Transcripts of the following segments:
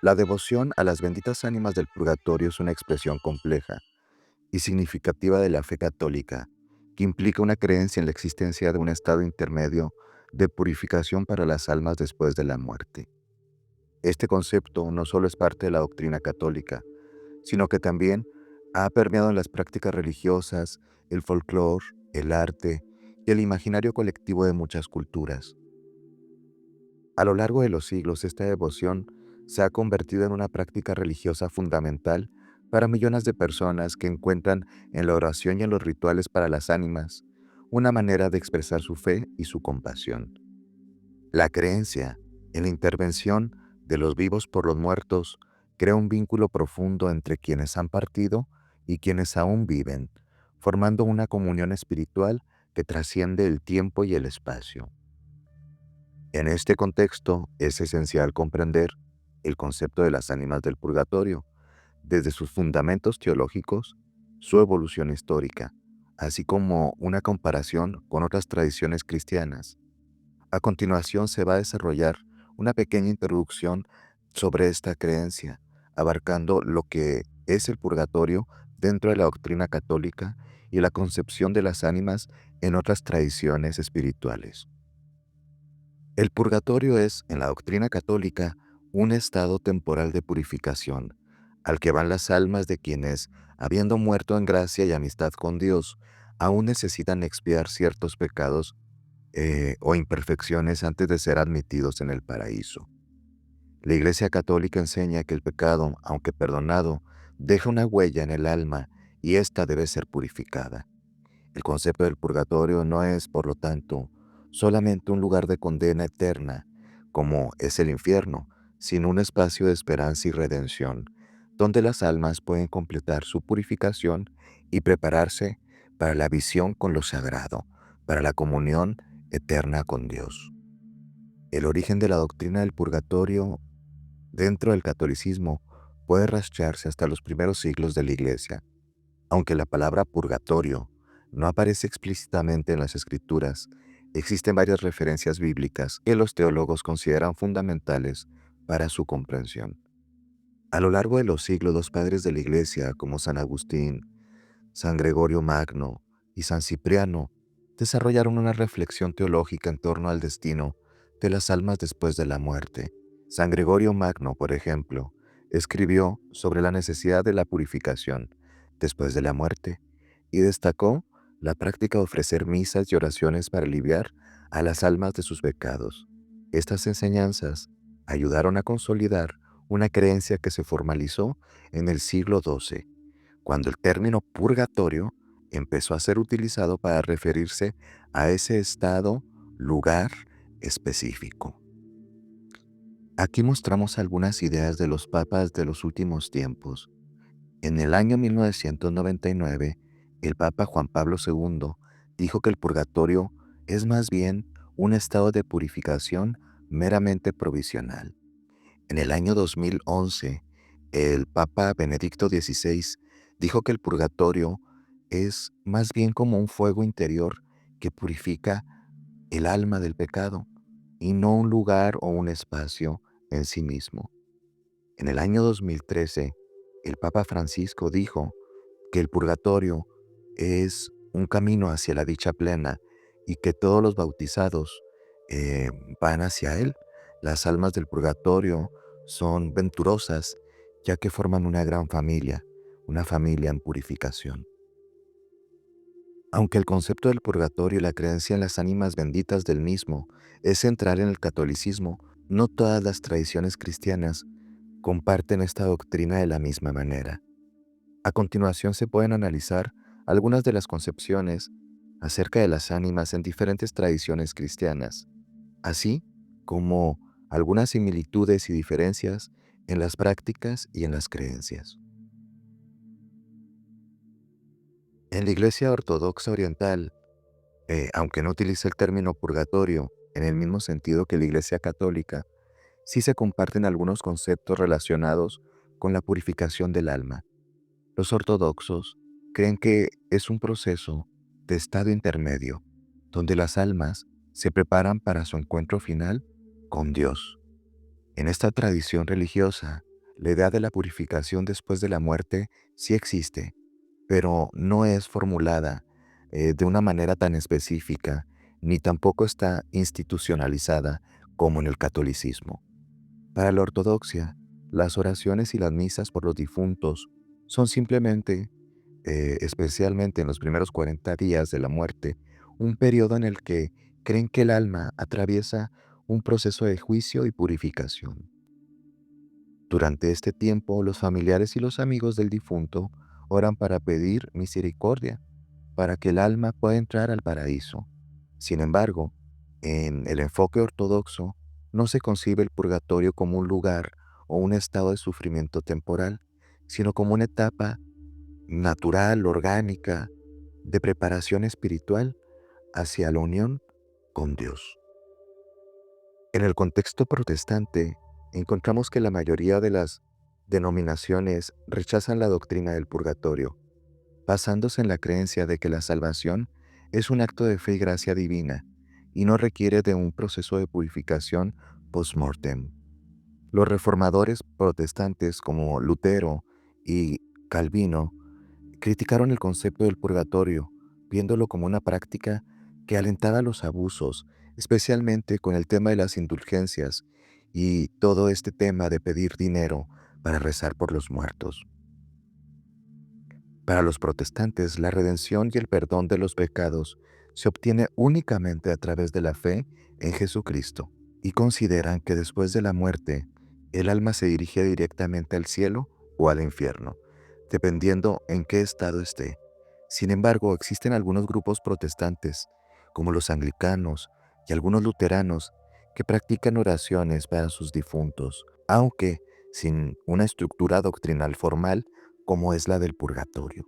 La devoción a las benditas ánimas del purgatorio es una expresión compleja y significativa de la fe católica, que implica una creencia en la existencia de un estado intermedio de purificación para las almas después de la muerte. Este concepto no solo es parte de la doctrina católica, sino que también ha permeado en las prácticas religiosas, el folclore, el arte y el imaginario colectivo de muchas culturas. A lo largo de los siglos, esta devoción se ha convertido en una práctica religiosa fundamental para millones de personas que encuentran en la oración y en los rituales para las ánimas una manera de expresar su fe y su compasión. La creencia en la intervención de los vivos por los muertos crea un vínculo profundo entre quienes han partido y quienes aún viven, formando una comunión espiritual que trasciende el tiempo y el espacio. En este contexto es esencial comprender el concepto de las ánimas del purgatorio, desde sus fundamentos teológicos, su evolución histórica, así como una comparación con otras tradiciones cristianas. A continuación se va a desarrollar una pequeña introducción sobre esta creencia, abarcando lo que es el purgatorio dentro de la doctrina católica y la concepción de las ánimas en otras tradiciones espirituales. El purgatorio es, en la doctrina católica, un estado temporal de purificación, al que van las almas de quienes, habiendo muerto en gracia y amistad con Dios, aún necesitan expiar ciertos pecados o imperfecciones antes de ser admitidos en el paraíso. La Iglesia Católica enseña que el pecado, aunque perdonado, deja una huella en el alma y ésta debe ser purificada. El concepto del purgatorio no es, por lo tanto, solamente un lugar de condena eterna, como es el infierno, sino un espacio de esperanza y redención, donde las almas pueden completar su purificación y prepararse para la visión con lo sagrado, para la comunión eterna con Dios. El origen de la doctrina del purgatorio dentro del catolicismo puede rastrearse hasta los primeros siglos de la Iglesia. Aunque la palabra purgatorio no aparece explícitamente en las Escrituras, existen varias referencias bíblicas que los teólogos consideran fundamentales para su comprensión. A lo largo de los siglos, los padres de la Iglesia, como San Agustín, San Gregorio Magno y San Cipriano, desarrollaron una reflexión teológica en torno al destino de las almas después de la muerte. San Gregorio Magno, por ejemplo, escribió sobre la necesidad de la purificación después de la muerte y destacó la práctica de ofrecer misas y oraciones para aliviar a las almas de sus pecados. Estas enseñanzas ayudaron a consolidar una creencia que se formalizó en el siglo XII, cuando el término purgatorio empezó a ser utilizado para referirse a ese estado, lugar específico. Aquí mostramos algunas ideas de los papas de los últimos tiempos. En el año 1999, el Papa Juan Pablo II dijo que el purgatorio es más bien un estado de purificación meramente provisional. En el año 2011, el Papa Benedicto XVI dijo que el purgatorio es más bien como un fuego interior que purifica el alma del pecado y no un lugar o un espacio en sí mismo. En el año 2013, el Papa Francisco dijo que el purgatorio es un camino hacia la dicha plena y que todos los bautizados eh, van hacia él. Las almas del purgatorio son venturosas ya que forman una familia en purificación. Aunque el concepto del purgatorio y la creencia en las ánimas benditas del mismo es central en el catolicismo, no todas las tradiciones cristianas comparten esta doctrina de la misma manera. A continuación se pueden analizar algunas de las concepciones acerca de las ánimas en diferentes tradiciones cristianas, así como algunas similitudes y diferencias en las prácticas y en las creencias. En la Iglesia Ortodoxa Oriental, aunque no utiliza el término purgatorio en el mismo sentido que la Iglesia Católica, sí se comparten algunos conceptos relacionados con la purificación del alma. Los ortodoxos creen que es un proceso de estado intermedio, donde las almas se preparan para su encuentro final con Dios. En esta tradición religiosa, La idea de la purificación después de la muerte sí existe, pero no es formulada de una manera tan específica, ni tampoco está institucionalizada como en el catolicismo. Para la ortodoxia, las oraciones y las misas por los difuntos son simplemente, especialmente en los primeros 40 días de la muerte, un periodo en el que creen que el alma atraviesa un proceso de juicio y purificación. Durante este tiempo, los familiares y los amigos del difunto oran para pedir misericordia, para que el alma pueda entrar al paraíso. Sin embargo, en el enfoque ortodoxo, no se concibe el purgatorio como un lugar o un estado de sufrimiento temporal, sino como una etapa natural, orgánica, de preparación espiritual hacia la unión con Dios. En el contexto protestante, encontramos que la mayoría de las denominaciones rechazan la doctrina del purgatorio, basándose en la creencia de que la salvación es un acto de fe y gracia divina y no requiere de un proceso de purificación post-mortem. Los reformadores protestantes como Lutero y Calvino criticaron el concepto del purgatorio, viéndolo como una práctica que alentaba los abusos, especialmente con el tema de las indulgencias y todo este tema de pedir dinero para rezar por los muertos. Para los protestantes, la redención y el perdón de los pecados se obtiene únicamente a través de la fe en Jesucristo y consideran que después de la muerte, el alma se dirige directamente al cielo o al infierno, dependiendo en qué estado esté. Sin embargo, existen algunos grupos protestantes, como los anglicanos y algunos luteranos, que practican oraciones para sus difuntos, aunque sin una estructura doctrinal formal como es la del purgatorio.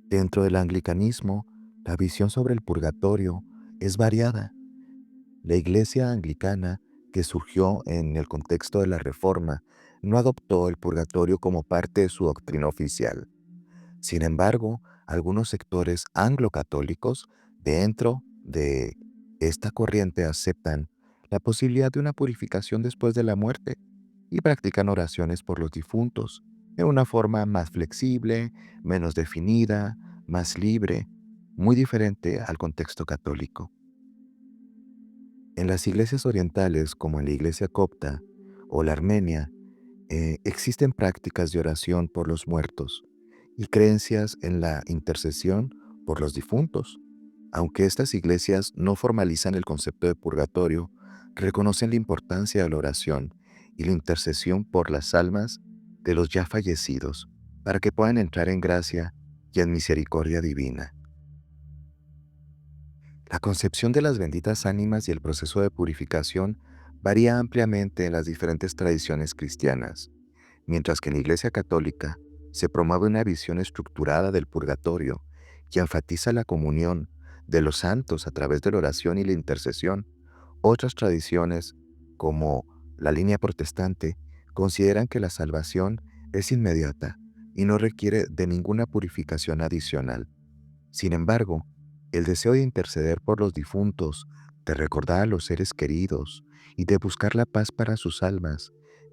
Dentro del anglicanismo, la visión sobre el purgatorio es variada. La iglesia anglicana, que surgió en el contexto de la Reforma, no adoptó el purgatorio como parte de su doctrina oficial. Sin embargo, algunos sectores anglo-católicos dentro de esta corriente aceptan la posibilidad de una purificación después de la muerte y practican oraciones por los difuntos de una forma más flexible, menos definida, más libre, muy diferente al contexto católico. En las iglesias orientales, como en la iglesia copta o la armenia, existen prácticas de oración por los muertos y creencias en la intercesión por los difuntos. Aunque estas iglesias no formalizan el concepto de purgatorio, reconocen la importancia de la oración y la intercesión por las almas de los ya fallecidos, para que puedan entrar en gracia y en misericordia divina. La concepción de las benditas ánimas y el proceso de purificación varía ampliamente en las diferentes tradiciones cristianas. Mientras que en la Iglesia Católica se promueve una visión estructurada del purgatorio que enfatiza la comunión de los santos a través de la oración y la intercesión, otras tradiciones, como la línea protestante, consideran que la salvación es inmediata y no requiere de ninguna purificación adicional. Sin embargo, el deseo de interceder por los difuntos, de recordar a los seres queridos y de buscar la paz para sus almas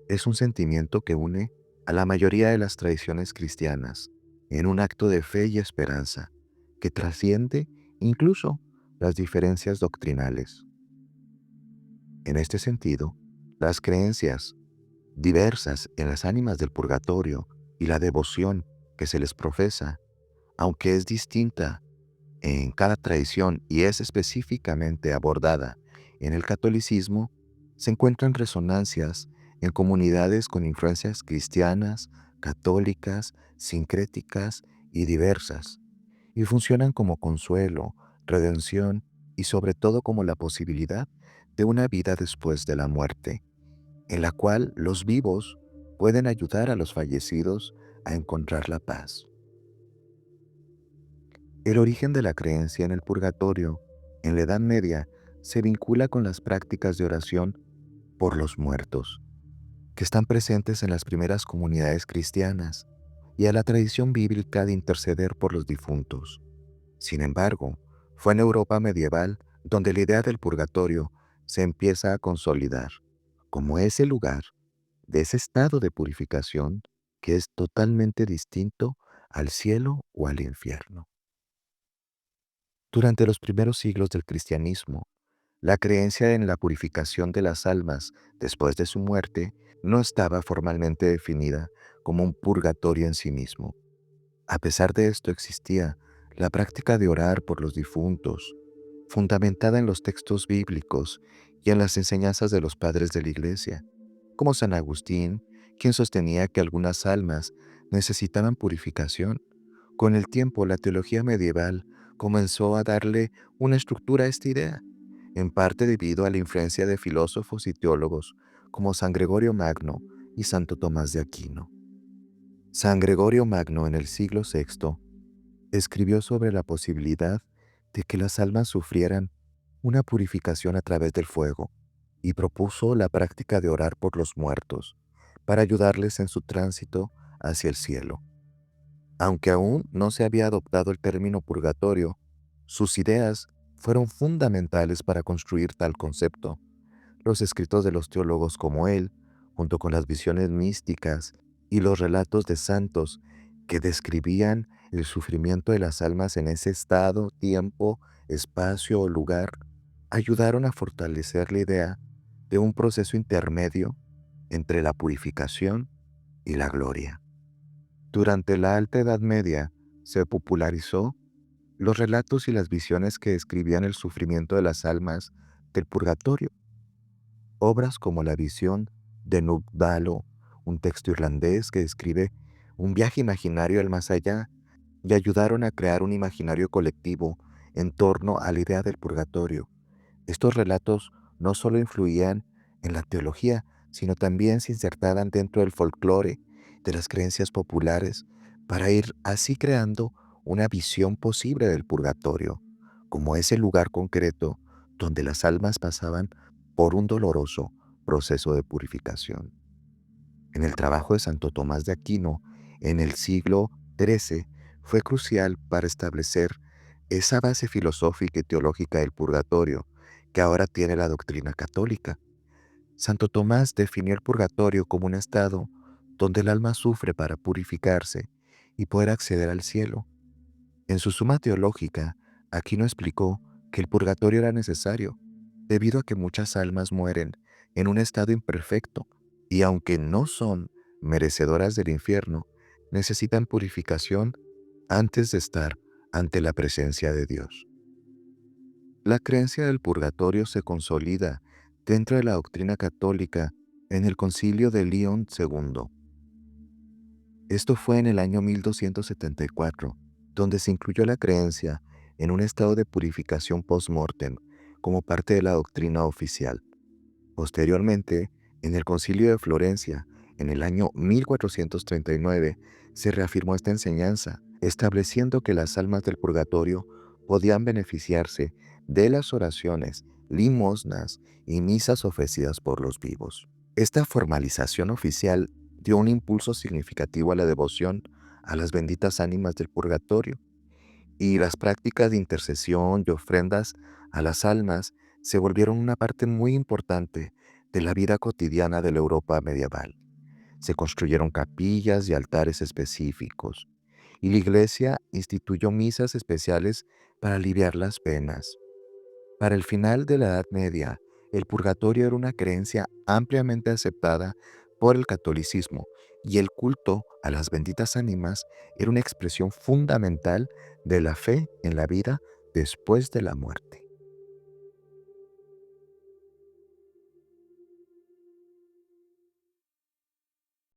es un sentimiento que une a la mayoría de las tradiciones cristianas en un acto de fe y esperanza que trasciende incluso las diferencias doctrinales. En este sentido, las creencias diversas en las ánimas del purgatorio y la devoción que se les profesa, aunque es distinta en cada tradición y es específicamente abordada en el catolicismo, se encuentran resonancias en comunidades con influencias cristianas, católicas, sincréticas y diversas, y funcionan como consuelo, redención y sobre todo como la posibilidad de una vida después de la muerte, en la cual los vivos pueden ayudar a los fallecidos a encontrar la paz. El origen de la creencia en el purgatorio en la Edad Media se vincula con las prácticas de oración por los muertos, que están presentes en las primeras comunidades cristianas, y a la tradición bíblica de interceder por los difuntos. Sin embargo, fue en Europa medieval donde la idea del purgatorio se empieza a consolidar, como ese lugar, de ese estado de purificación que es totalmente distinto al cielo o al infierno. Durante los primeros siglos del cristianismo, la creencia en la purificación de las almas después de su muerte no estaba formalmente definida como un purgatorio en sí mismo. A pesar de esto existía la práctica de orar por los difuntos, fundamentada en los textos bíblicos y en las enseñanzas de los padres de la Iglesia, como San Agustín, quien sostenía que algunas almas necesitaban purificación. Con el tiempo, la teología medieval comenzó a darle una estructura a esta idea, en parte debido a la influencia de filósofos y teólogos como San Gregorio Magno y Santo Tomás de Aquino. San Gregorio Magno en el siglo VI escribió sobre la posibilidad de que las almas sufrieran una purificación a través del fuego y propuso la práctica de orar por los muertos para ayudarles en su tránsito hacia el cielo. Aunque aún no se había adoptado el término purgatorio, sus ideas fueron fundamentales para construir tal concepto. Los escritos de los teólogos como él, junto con las visiones místicas y los relatos de santos que describían el sufrimiento de las almas en ese estado, tiempo, espacio o lugar, ayudaron a fortalecer la idea de un proceso intermedio entre la purificación y la gloria. Durante la Alta Edad Media se popularizó los relatos y las visiones que describían el sufrimiento de las almas del purgatorio. Obras como La visión de Nubdalo, un texto irlandés que describe un viaje imaginario al más allá, y ayudaron a crear un imaginario colectivo en torno a la idea del purgatorio. Estos relatos no solo influían en la teología, sino también se insertaban dentro del folclore, de las creencias populares, para ir así creando una visión posible del purgatorio, como ese lugar concreto donde las almas pasaban por un doloroso proceso de purificación. En el trabajo de Santo Tomás de Aquino, en el siglo XIII, fue crucial para establecer esa base filosófica y teológica del purgatorio que ahora tiene la doctrina católica. Santo Tomás definió el purgatorio como un estado donde el alma sufre para purificarse y poder acceder al cielo. En su Suma Teológica, Aquino explicó que el purgatorio era necesario, debido a que muchas almas mueren en un estado imperfecto y aunque no son merecedoras del infierno, necesitan purificación antes de estar ante la presencia de Dios. La creencia del purgatorio se consolida dentro de la doctrina católica en el Concilio de León II. Esto fue en el año 1274, donde se incluyó la creencia en un estado de purificación post-mortem como parte de la doctrina oficial. Posteriormente, en el Concilio de Florencia, en el año 1439, se reafirmó esta enseñanza, estableciendo que las almas del purgatorio podían beneficiarse de las oraciones, limosnas y misas ofrecidas por los vivos. Esta formalización oficial dio un impulso significativo a la devoción a las benditas ánimas del purgatorio, y las prácticas de intercesión y ofrendas a las almas se volvieron una parte muy importante de la vida cotidiana de la Europa medieval. Se construyeron capillas y altares específicos, y la Iglesia instituyó misas especiales para aliviar las penas. Para el final de la Edad Media, el purgatorio era una creencia ampliamente aceptada por el catolicismo, y el culto a las benditas ánimas era una expresión fundamental de la fe en la vida después de la muerte.